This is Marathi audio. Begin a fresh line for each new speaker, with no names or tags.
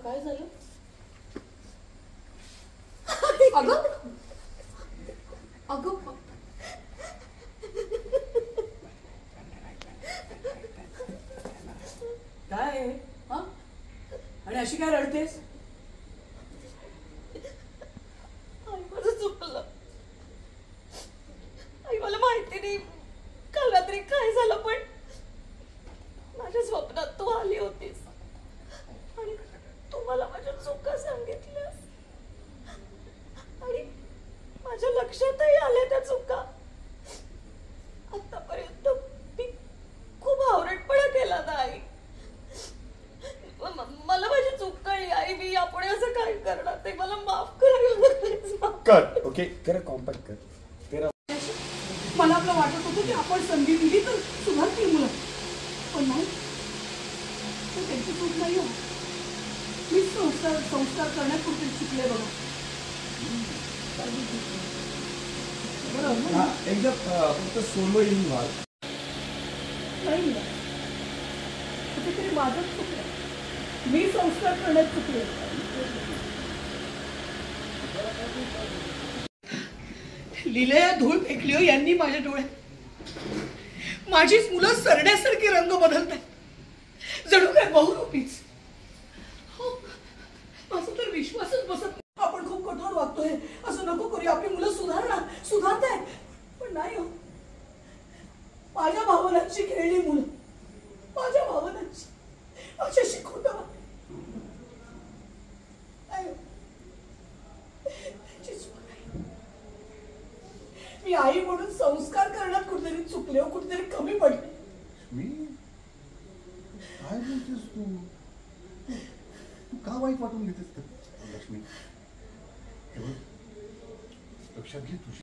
काय झालं? अगं अगं काय आहे? हा आणि अशी काय रडतेस?
आई माझं चुकलं. आई मला माहिती नाही काल रात्री काय झालं, पण माझ्या स्वप्नात तू आली होतीस आणि तू मला माझ्या चुका सांगितल्यास आणि माझ्या लक्षातही आल्या त्या चुका. आतापर्यंत मी खूप आवरटपणा केला ना आई. मला माझी चूक कळली आई. मी यापुढे असं काय करणार ते मला माफ
कर. ओके कर, कॉम्पॅक्ट कर. तेरा
मला आपलं वाटत होतं की आपण संधी दिली तर सुधारतील मुलं, पण नाही. त्यांची चूक नाही हो. मी संस्कार करण्यापुरते चुकले बघा.
एकदा फक्त सोलो येऊन व्हाल
नाही मुलं, कुठेतरी माझंच चुकलं. मी संस्कार करण्यात चुकले. लिलया धूळ फेकली हो यांनी माझ्या डोळ्यात. माझीच मुलं सरण्यासारखी रंग बदलतात, जणू काय बहुरूपीच. हो, माझा तर विश्वासच बसत नाही. आपण खूप कठोर वागतोय, असं नको करूया. आपली मुलं सुधारतायत, पण नाही हो. माझ्या भावनांची खेळली मुलं, माझ्या भावनांची माझ्याशी खोटं वागली. मी आई म्हणून संस्कार करण्यात कुठेतरी चुकले हो, कुठेतरी कमी पडले.
मी काय बोलतेस तू? तू का वाईट वाटून घेतेस लक्ष्मी? लक्षात घे तुझी